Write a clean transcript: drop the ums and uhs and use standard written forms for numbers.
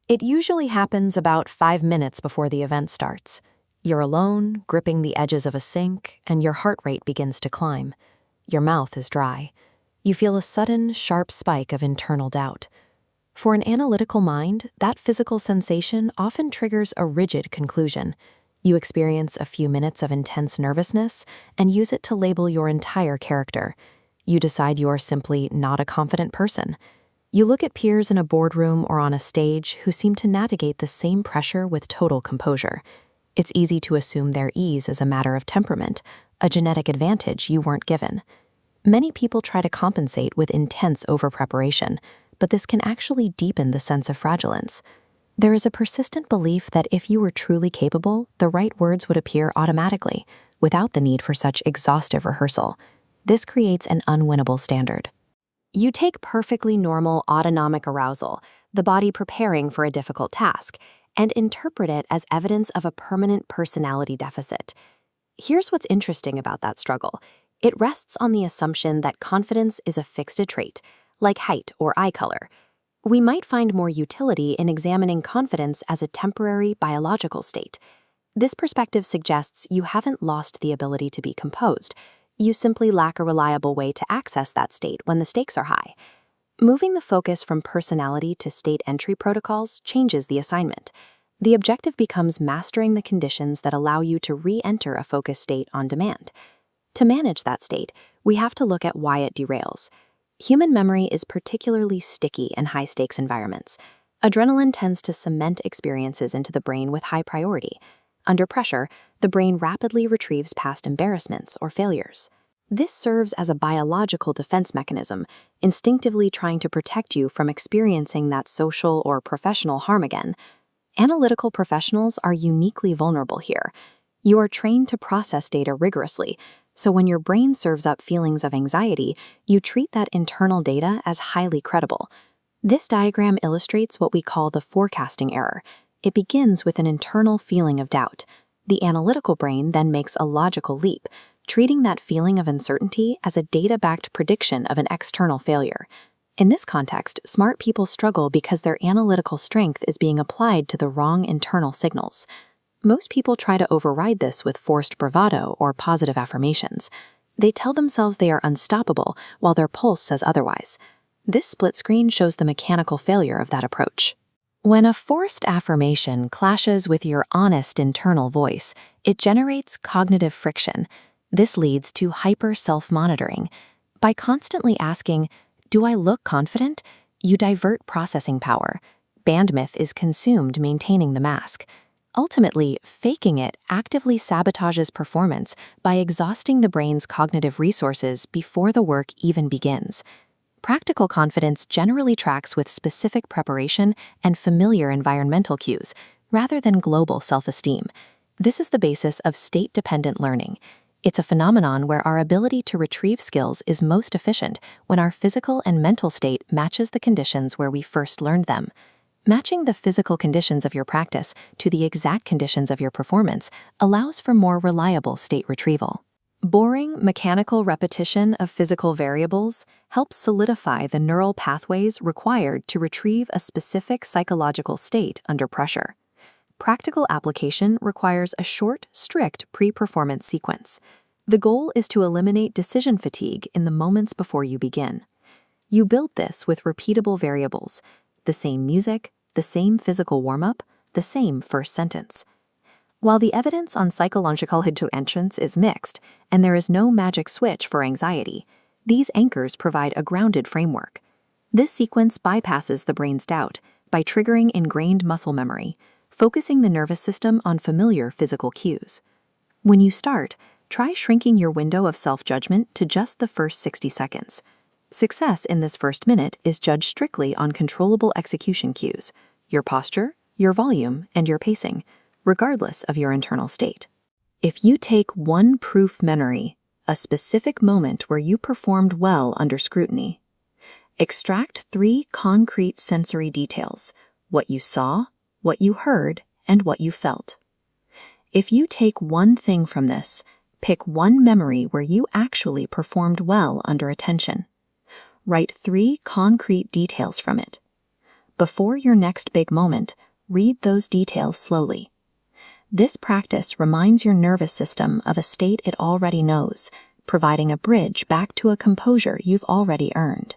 It usually happens about 5 minutes before the event starts. You're alone, gripping the edges of a sink, and your heart rate begins to climb. Your mouth is dry. You feel a sudden, sharp spike of internal doubt. For an analytical mind, that physical sensation often triggers a rigid conclusion. You experience a few minutes of intense nervousness and use it to label your entire character. You decide you are simply not a confident person. You look at peers in a boardroom or on a stage who seem to navigate the same pressure with total composure. It's easy to assume their ease is a matter of temperament, a genetic advantage you weren't given. Many people try to compensate with intense overpreparation, but this can actually deepen the sense of fragilance. There is a persistent belief that if you were truly capable, the right words would appear automatically, without the need for such exhaustive rehearsal. This creates an unwinnable standard. You take perfectly normal autonomic arousal, the body preparing for a difficult task, and interpret it as evidence of a permanent personality deficit. Here's what's interesting about that struggle. It rests on the assumption that confidence is a fixed trait, like height or eye color. We might find more utility in examining confidence as a temporary biological state. This perspective suggests you haven't lost the ability to be composed. You simply lack a reliable way to access that state when the stakes are high. Moving the focus from personality to state entry protocols changes the assignment. The objective becomes mastering the conditions that allow you to re-enter a focus state on demand. To manage that state, we have to look at why it derails. Human memory is particularly sticky in high-stakes environments. Adrenaline tends to cement experiences into the brain with high priority. Under pressure, the brain rapidly retrieves past embarrassments or failures. This serves as a biological defense mechanism, instinctively trying to protect you from experiencing that social or professional harm again. Analytical professionals are uniquely vulnerable here. You are trained to process data rigorously, so when your brain serves up feelings of anxiety, you treat that internal data as highly credible. This diagram illustrates what we call the forecasting error. It begins with an internal feeling of doubt. The analytical brain then makes a logical leap, treating that feeling of uncertainty as a data-backed prediction of an external failure. In this context, smart people struggle because their analytical strength is being applied to the wrong internal signals. Most people try to override this with forced bravado or positive affirmations. They tell themselves they are unstoppable while their pulse says otherwise. This split screen shows the mechanical failure of that approach. When a forced affirmation clashes with your honest internal voice, it generates cognitive friction. This leads to hyper self-monitoring. By constantly asking, "Do I look confident?" you divert processing power. Bandwidth is consumed maintaining the mask. Ultimately, faking it actively sabotages performance by exhausting the brain's cognitive resources before the work even begins. Practical confidence generally tracks with specific preparation and familiar environmental cues, rather than global self-esteem. This is the basis of state-dependent learning. It's a phenomenon where our ability to retrieve skills is most efficient when our physical and mental state matches the conditions where we first learned them. Matching the physical conditions of your practice to the exact conditions of your performance allows for more reliable state retrieval. Boring, mechanical repetition of physical variables helps solidify the neural pathways required to retrieve a specific psychological state under pressure. Practical application requires a short, strict pre-performance sequence. The goal is to eliminate decision fatigue in the moments before you begin. You build this with repeatable variables, the same music, the same physical warm-up, the same first sentence. While the evidence on psychological entrance is mixed, and there is no magic switch for anxiety, these anchors provide a grounded framework. This sequence bypasses the brain's doubt by triggering ingrained muscle memory, focusing the nervous system on familiar physical cues. When you start, try shrinking your window of self-judgment to just the first 60 seconds. Success in this first minute is judged strictly on controllable execution cues, your posture, your volume, and your pacing, regardless of your internal state. If you take one proof memory, a specific moment where you performed well under scrutiny, extract 3 concrete sensory details: what you saw, what you heard, and what you felt. If you take one thing from this, pick one memory where you actually performed well under attention. Write 3 concrete details from it. Before your next big moment, read those details slowly. This practice reminds your nervous system of a state it already knows, providing a bridge back to a composure you've already earned.